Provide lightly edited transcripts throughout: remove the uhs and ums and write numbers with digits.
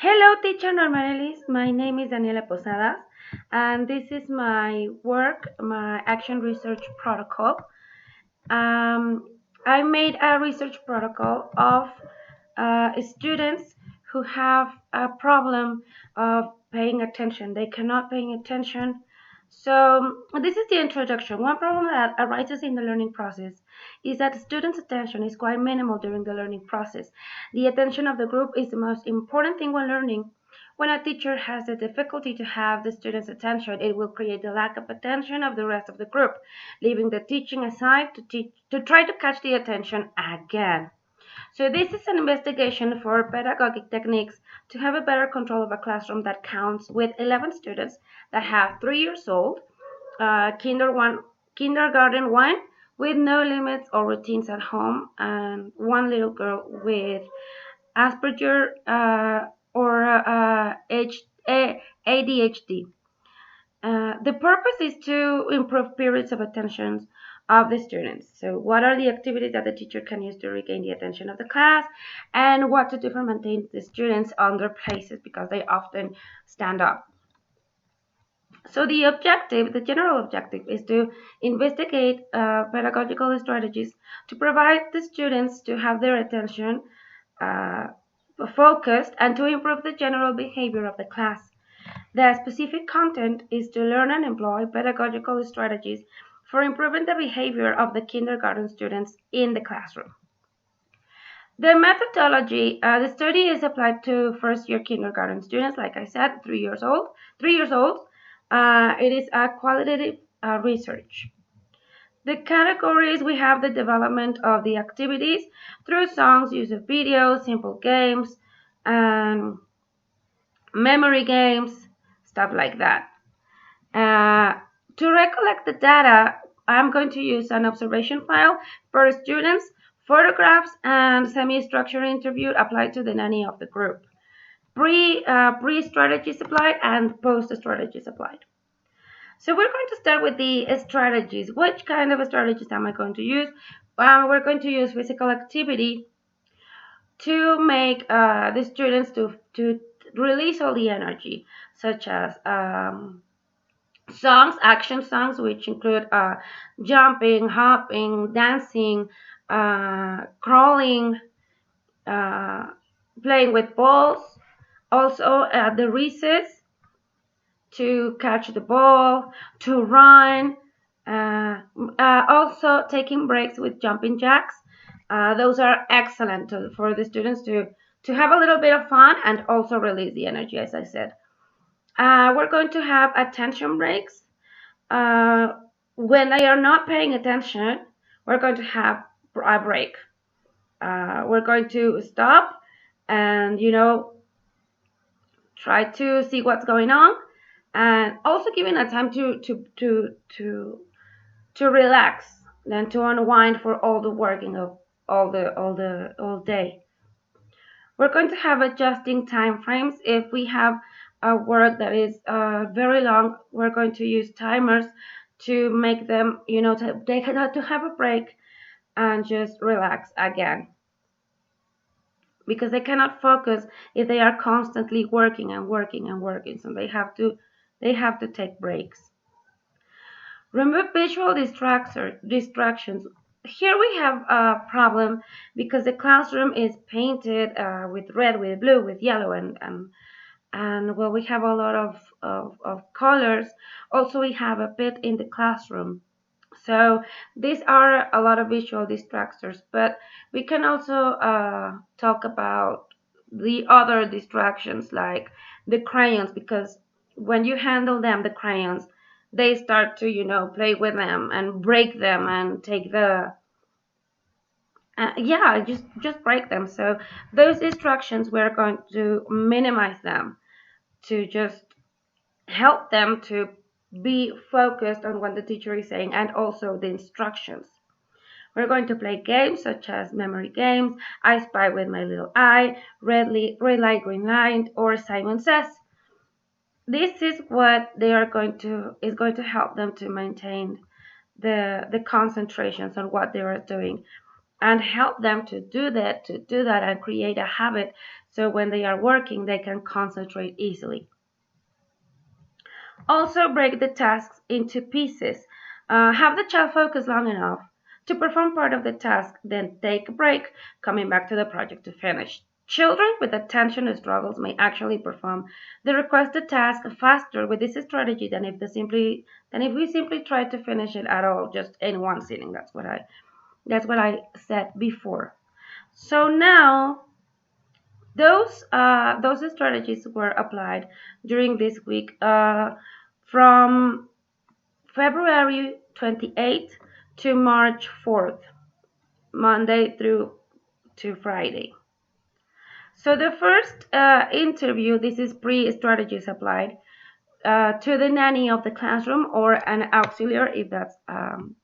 Hello, teacher Normalilis. My name is Daniela Posadas, and this is my work, my action research protocol. Um, I made a research protocol of students who have a problem of paying attention. They cannot pay attention. So this is the introduction. One problem that arises in the learning process is that the student's attention is quite minimal during the learning process. The attention of the group is the most important thing when learning. When a teacher has the difficulty to have the student's attention, it will create the lack of attention of the rest of the group, leaving the teaching aside to try to catch the attention again. So this is an investigation for pedagogic techniques to have a better control of a classroom that counts with 11 students that have 3 years old, kindergarten 1 with no limits or routines at home, and one little girl with Asperger or ADHD. The purpose is to improve periods of attention of the students. So what are the activities that the teacher can use to regain the attention of the class, and what to do for maintain the students on their places because they often stand up. So the general objective is to investigate pedagogical strategies to provide the students to have their attention uh, focused and to improve the general behavior of the class. The specific content is to learn and employ pedagogical strategies for improving the behavior of the kindergarten students in the classroom. The methodology, the study is applied to first-year kindergarten students, like I said, 3 years old. 3 years old. It is a qualitative research. The categories, we have the development of the activities through songs, use of videos, simple games, and memory games, stuff like that. To recollect the data, I'm going to use an observation file for students, photographs, and semi-structured interview applied to the nanny of the group. Pre-strategies applied and post-strategies applied. So we're going to start with the strategies. Which kind of strategies am I going to use? We're going to use physical activity to make the students to release all the energy, such as songs, action songs, which include jumping, hopping, dancing, crawling, playing with balls. Also, at the recess, to catch the ball, to run. Also, taking breaks with jumping jacks. Those are excellent for the students to have a little bit of fun and also release the energy, as I said. We're going to have attention breaks. When they are not paying attention, we're going to have a break. We're going to stop and, try to see what's going on, and also giving a time to relax, then to unwind for all the working of all day. We're going to have adjusting time frames. If we have a work that is very long, we're going to use timers to make them, to have a break and just relax again. Because they cannot focus if they are constantly working and working and working. So they have to take breaks. Remove visual distractions. Here we have a problem because the classroom is painted with red, with blue, with yellow, and well, we have a lot of colors. Also, we have a bit in the classroom. So these are a lot of visual distractors, but we can also talk about the other distractions like the crayons, because when you handle them, the crayons, they start to play with them and break them and take the yeah, just break them. So those distractions, we're going to minimize them to just help them to be focused on what the teacher is saying and also the instructions. We're going to play games such as memory games, I Spy with My Little Eye, Red Light, Green Light, or Simon Says. This is what they are going to help them to maintain the concentrations on what they are doing. and help them to do that and create a habit so when they are working they can concentrate easily. Also break the tasks into pieces. Have the child focus long enough to perform part of the task, then take a break, coming back to the project to finish. Children with attention struggles may actually perform the requested task faster with this strategy than if we simply try to finish it at all, just in one sitting. That's what I said before. So now those strategies were applied during this week, from February 28th to March 4th, Monday through to Friday. So the first interview, this is pre-strategies applied to the nanny of the classroom or an auxiliary,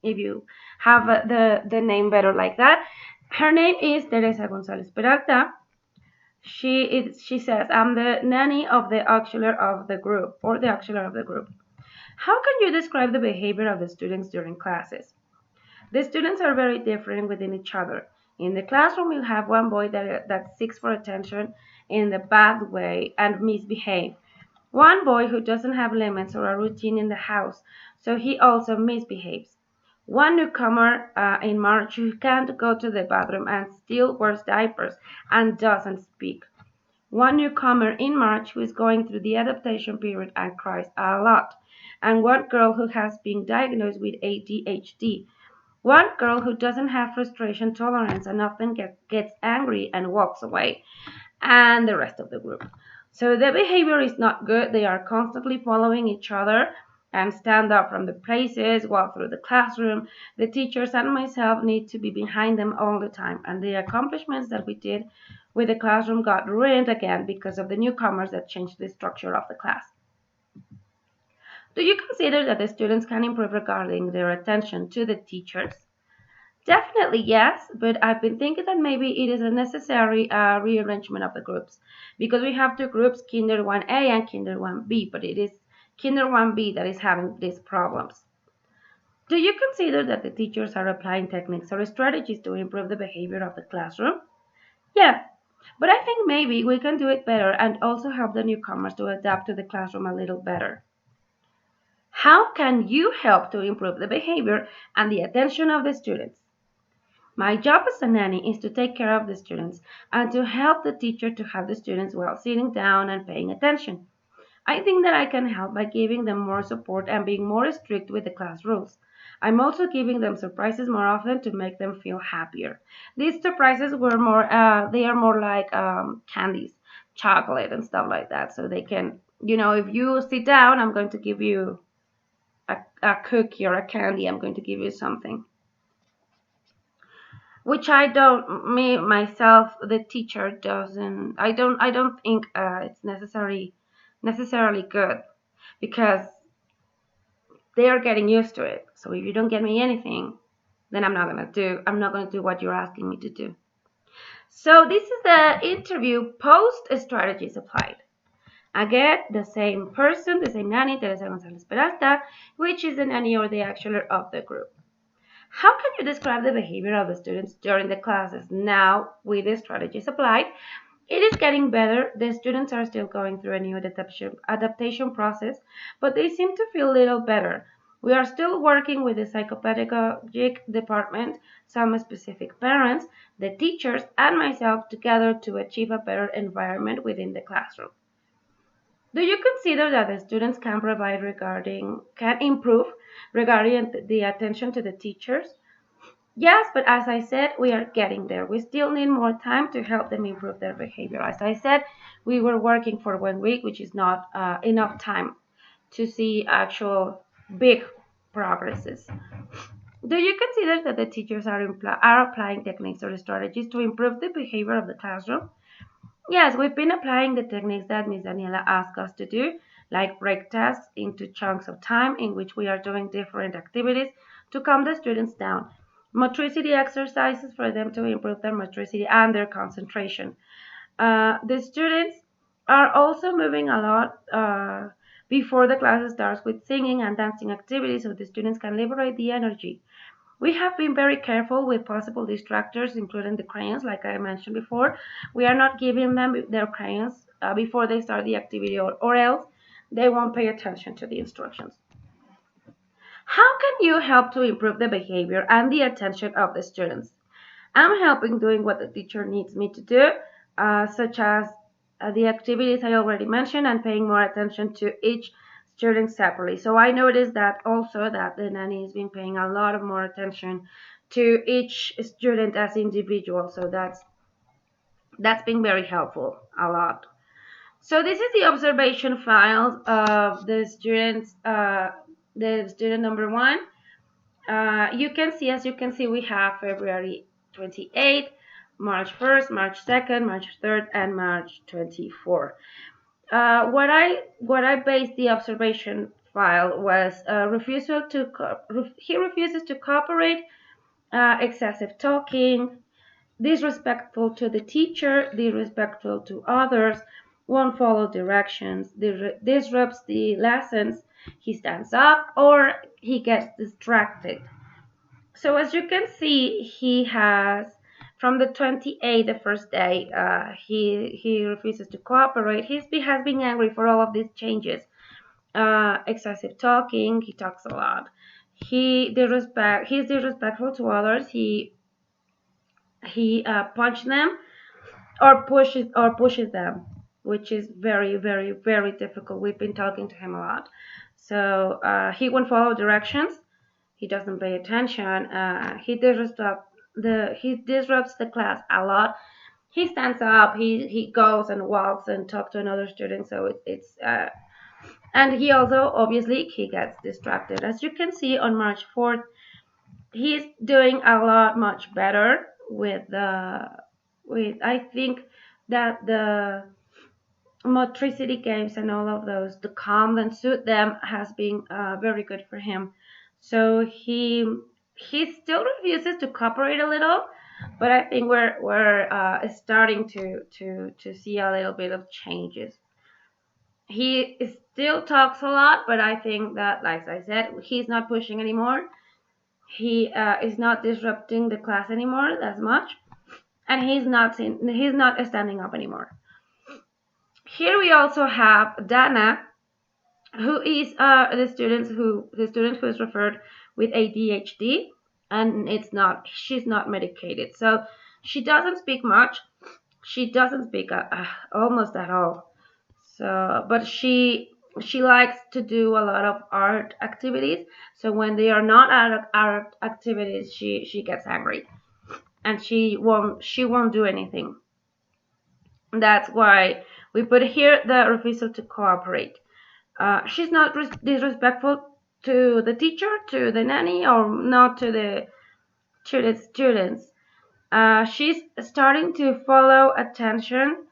if you have the name better like that. Her name is Teresa González Peralta. She says, I'm the nanny of the auxiliary of the group, or the auxiliary of the group. How can you describe the behavior of the students during classes? The students are very different within each other. In the classroom, you have one boy that seeks for attention in the bad way and misbehave. One boy who doesn't have limits or a routine in the house, so he also misbehaves. One newcomer in March who can't go to the bathroom and still wears diapers and doesn't speak. One newcomer in March who is going through the adaptation period and cries a lot. And one girl who has been diagnosed with ADHD. One girl who doesn't have frustration tolerance and often gets angry and walks away. And the rest of the group. So the behavior is not good. They are constantly following each other and stand up from the places, walk through the classroom. The teachers and myself need to be behind them all the time. And the accomplishments that we did with the classroom got ruined again because of the newcomers that changed the structure of the class. Do you consider that the students can improve regarding their attention to the teachers? Definitely yes, but I've been thinking that maybe it is a necessary rearrangement of the groups, because we have two groups, Kinder 1A and Kinder 1B, but it is Kinder 1B that is having these problems. Do you consider that the teachers are applying techniques or strategies to improve the behavior of the classroom? Yes, but I think maybe we can do it better and also help the newcomers to adapt to the classroom a little better. How can you help to improve the behavior and the attention of the students? My job as a nanny is to take care of the students and to help the teacher to have the students while sitting down and paying attention. I think that I can help by giving them more support and being more strict with the class rules. I'm also giving them surprises more often to make them feel happier. These surprises they are more like candies, chocolate and stuff like that. So they can, if you sit down, I'm going to give you a cookie or a candy. I'm going to give you something. Which I don't, me myself, the teacher doesn't. I don't think it's necessarily good, because they are getting used to it. So if you don't get me anything, then I'm not gonna do what you're asking me to do. So this is the interview post strategies applied. Again, the same person, the same nanny, Teresa González Peralta, which is the nanny or the auxiliary of the group. How can you describe the behavior of the students during the classes now with the strategies applied? It is getting better. The students are still going through a new adaptation process, but they seem to feel a little better. We are still working with the psychopedagogic department, some specific parents, the teachers, and myself together to achieve a better environment within the classroom. Do you consider that the students can improve regarding the attention to the teachers? Yes, but as I said, we are getting there. We still need more time to help them improve their behavior. As I said, we were working for 1 week, which is not enough time to see actual big progresses. Do you consider that the teachers are applying techniques or strategies to improve the behavior of the classroom? Yes, we've been applying the techniques that Ms. Daniela asked us to do, like break tasks into chunks of time in which we are doing different activities to calm the students down. Motricity exercises for them to improve their motricity and their concentration. The students are also moving a lot before the class starts with singing and dancing activities so the students can liberate the energy. We have been very careful with possible distractors, including the crayons, like I mentioned before. We are not giving them their crayons before they start the activity, or else they won't pay attention to the instructions. How can you help to improve the behavior and the attention of the students? I'm helping doing what the teacher needs me to do, such as the activities I already mentioned, and paying more attention to each student separately. So I noticed that also that the nanny has been paying a lot of more attention to each student as individual. So that's been very helpful a lot. So this is the observation files of the students, the student number one. You can see, as you can see, we have February 28th, March 1st, March 2nd, March 3rd, and March 24th. What I based the observation file was he refuses to cooperate, excessive talking, disrespectful to the teacher, disrespectful to others, won't follow directions, disrupts the lessons, he stands up, or he gets distracted. So as you can see, he has, from the 28th, the first day, he refuses to cooperate. He has been angry for all of these changes. Excessive talking. He talks a lot. He's disrespectful to others. He punches them, or pushes them, which is very, very, very difficult. We've been talking to him a lot. So he won't follow directions. He doesn't pay attention. He disrupts the class a lot. He stands up. He goes and walks and talks to another student. So it's and he also, obviously, he gets distracted. As you can see on March 4th, he's doing a lot much better with I think that the motricity games and all of those, the calm and suit them, has been very good for him. So he still refuses to cooperate a little, but I think we're starting to see a little bit of changes. He still talks a lot, but I think that, like I said, he's not pushing anymore. He is not disrupting the class anymore as much, and he's not standing up anymore. Here we also have Dana, who is the student who is referred with ADHD, and she's not medicated, so she doesn't speak much. She doesn't speak almost at all. So, but she likes to do a lot of art activities. So when they are not art activities, she gets angry, and she won't do anything. That's why we put here the refusal to cooperate. She's not disrespectful to the teacher, to the nanny, or not to the students. She's starting to follow attention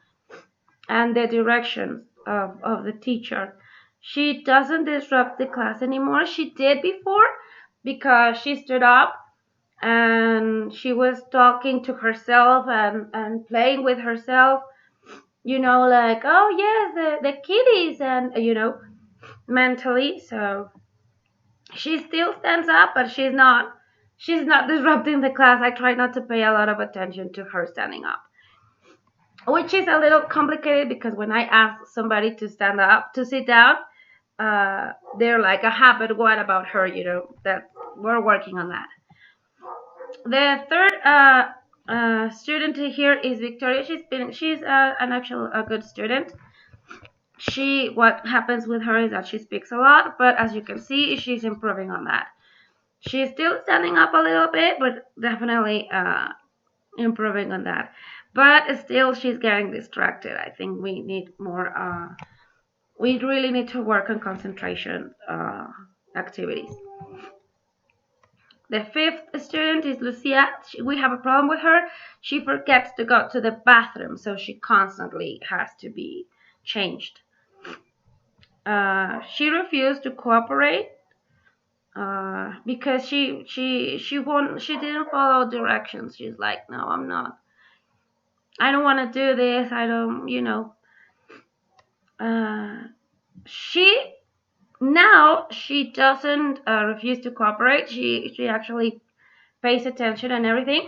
and the directions of the teacher. She doesn't disrupt the class anymore. She did before, because she stood up and she was talking to herself and playing with herself, like, oh yes, the kitties, and mentally. So she still stands up, but she's not disrupting the class. I try not to pay a lot of attention to her standing up, which is a little complicated, because when I ask somebody to stand up, to sit down, they're like, aha, but what about her? That we're working on that. The third student here is Victoria. She's an actual a good student. What happens with her is that she speaks a lot, but as you can see, she's improving on that. She's still standing up a little bit, but definitely improving on that. But still, she's getting distracted. I think we need more. We really need to work on concentration activities. The fifth student is Lucia. We have a problem with her. She forgets to go to the bathroom, so she constantly has to be changed. She refused to cooperate because she didn't follow directions. She's like, no, I'm not. I don't want to do this. I don't, she doesn't refuse to cooperate. She actually pays attention and everything,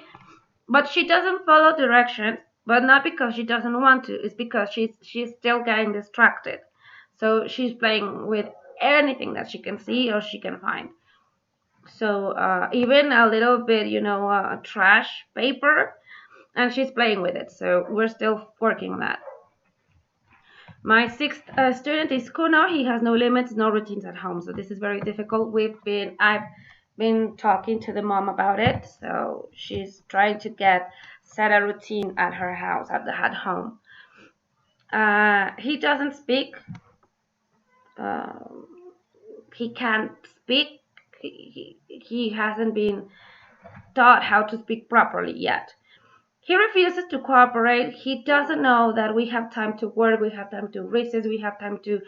but she doesn't follow directions. But not because she doesn't want to. It's because she's still getting distracted. So she's playing with anything that she can see or she can find. So even a little bit, trash paper, and she's playing with it. So we're still working on that. My sixth student is Kuno. He has no limits, no routines at home. So this is very difficult. I've been talking to the mom about it. So she's trying to set a routine at her house, at home. He doesn't speak. Um, he can't speak. He hasn't been taught how to speak properly yet. He refuses to cooperate. He doesn't know that we have time to work, we have time to recess, we have time to,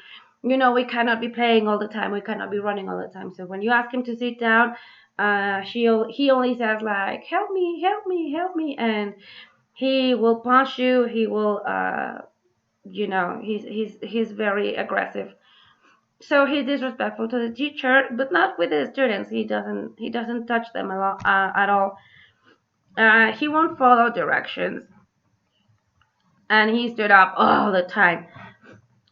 we cannot be playing all the time, we cannot be running all the time. So when you ask him to sit down, he only says like, help me, help me, help me, and he will punch you. He will, he's very aggressive. So he's disrespectful to the teacher, but not with the students. He doesn't touch them a lot at all. He won't follow directions, and he stood up all the time.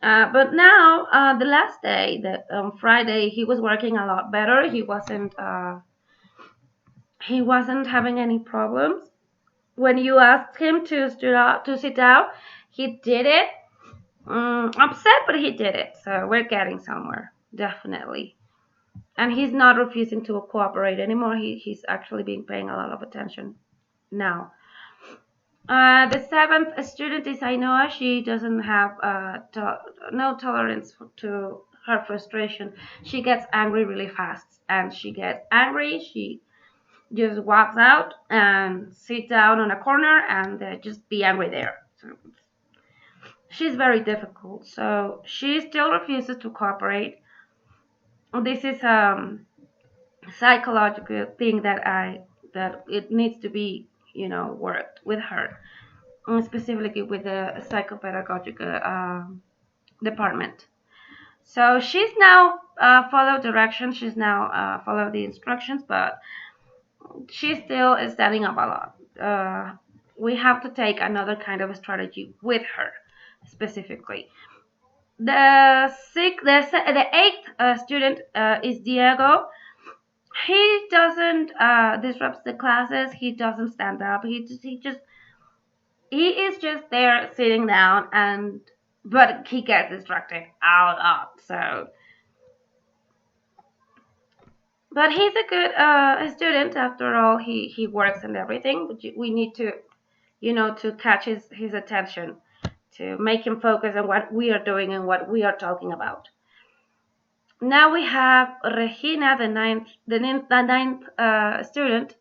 But now, the last day, Friday, he was working a lot better. He wasn't having any problems. When you asked him to sit down, he did it. Upset, but he did it. So we're getting somewhere, definitely. And he's not refusing to cooperate anymore. He's actually been paying a lot of attention now. The seventh student is Ainoa. She doesn't have no tolerance to her frustration. She gets angry really fast, and she gets angry. She just walks out and sit down on a corner and just be angry there. So she's very difficult. So she still refuses to cooperate. This is psychological thing that it needs to be worked with her, specifically with the psychopedagogical department. So she's now follow directions. She's now follow the instructions, but she still is standing up a lot. We have to take another kind of a strategy with her specifically. The eighth student is Diego. He doesn't disrupt the classes. He doesn't stand up. He is just there sitting down, but he gets distracted a lot. So, but he's a good student after all. He works and everything. But we need to to catch his attention, to make him focus on what we are doing and what we are talking about. Now we have Regina, the ninth student.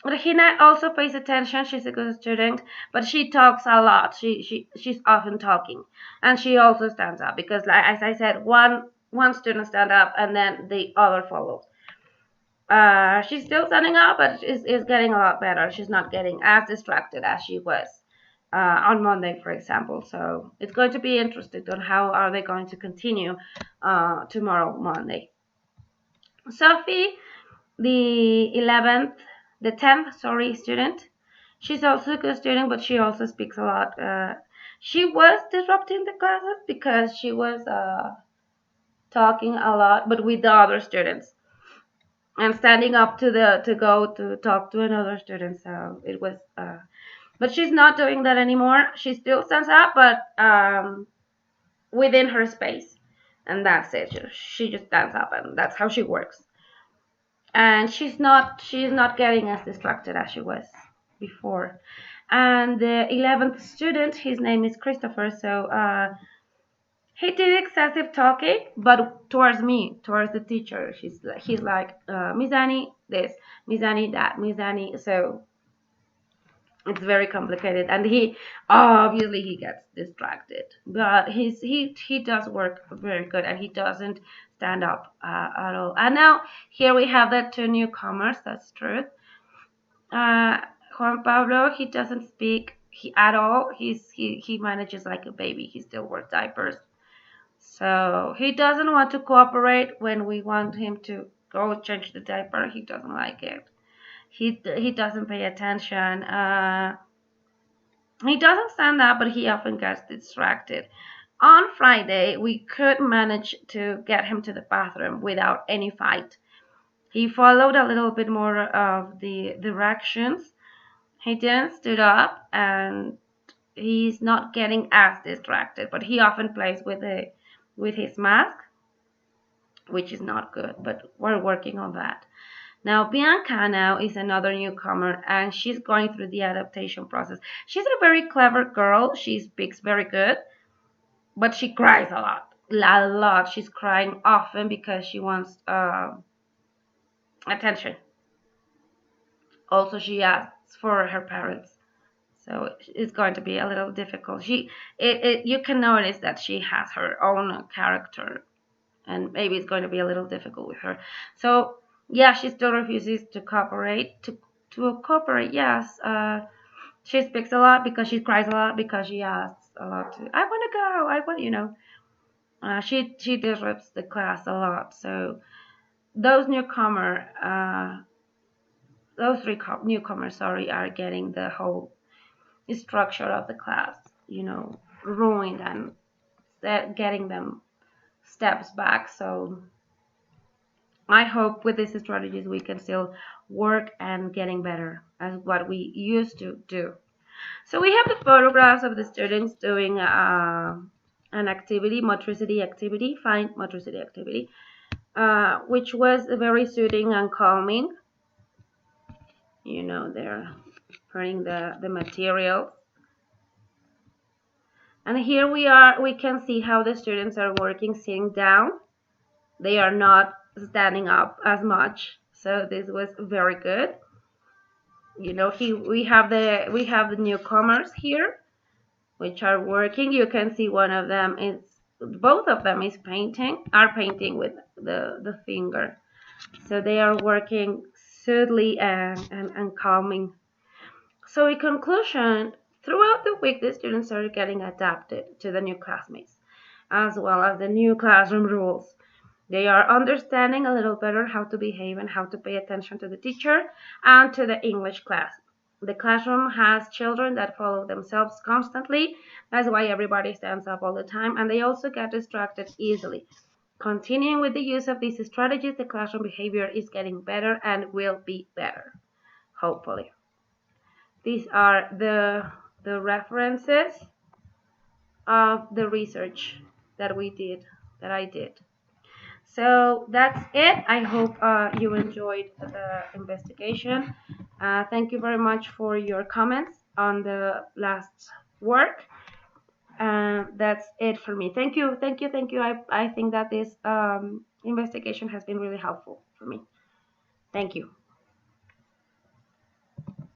Regina also pays attention. She's a good student, but she talks a lot. She's often talking, and she also stands up because, like, as I said, one student stand up and then the other follows. She's still standing up, but is getting a lot better. She's not getting as distracted as she was on Monday, for example. So it's going to be interesting on how are they going to continue tomorrow, Monday. Sophie, the 10th, student. She's also a good student, but she also speaks a lot. She was disrupting the classes because she was talking a lot, but with the other students, and standing up to go to talk to another student. So it was, but she's not doing that anymore. She still stands up, but within her space, and that's it. She just stands up, and that's how she works. And she's not getting as distracted as she was before. And the 11th student, his name is Christopher. So he did excessive talking, but towards me, towards the teacher. He's like, Miss Annie this, Miss Annie that, Miss Annie. So it's very complicated, and he obviously he gets distracted, but he does work very good, and he doesn't stand up at all. And now here we have the two newcomers. That's true. Juan Pablo, he doesn't speak at all. He manages like a baby. He still wears diapers, so he doesn't want to cooperate when we want him to go change the diaper. He doesn't like it. He doesn't pay attention. He doesn't stand up, but he often gets distracted. On Friday, we could manage to get him to the bathroom without any fight. He followed a little bit more of the directions. He didn't stood up, and he's not getting as distracted, but he often plays with his mask, which is not good, but we're working on that. Now, Bianca now is another newcomer, and she's going through the adaptation process. She's a very clever girl. She speaks very good, but she cries a lot. A lot. She's crying often because she wants attention. Also, she asks for her parents, so it's going to be a little difficult. You can notice that she has her own character, and maybe it's going to be a little difficult with her. So yeah, she still refuses to cooperate. To cooperate, yes. She speaks a lot because she cries a lot because she asks a lot. I want to go. I want, she disrupts the class a lot. So those those three newcomers, sorry, are getting the whole structure of the class, ruined, and getting them steps back. So I hope with these strategies we can still work and getting better as what we used to do. So we have the photographs of the students doing an activity, motricity activity, fine motricity activity, which was very soothing and calming. They're putting the material. And here we can see how the students are working sitting down. They are not standing up as much. So this was very good. We have the newcomers here, which are working. You can see both of them are painting with the finger. So they are working soothingly and calming. So in conclusion, throughout the week, the students are getting adapted to the new classmates, as well as the new classroom rules. They are understanding a little better how to behave and how to pay attention to the teacher and to the English class. The classroom has children that follow themselves constantly. That's why everybody stands up all the time, and they also get distracted easily. Continuing with the use of these strategies, the classroom behavior is getting better and will be better, hopefully. These are the references of the research that I did. So that's it. I hope you enjoyed the investigation. Thank you very much for your comments on the last work. That's it for me. Thank you, thank you, thank you. I think that this investigation has been really helpful for me. Thank you.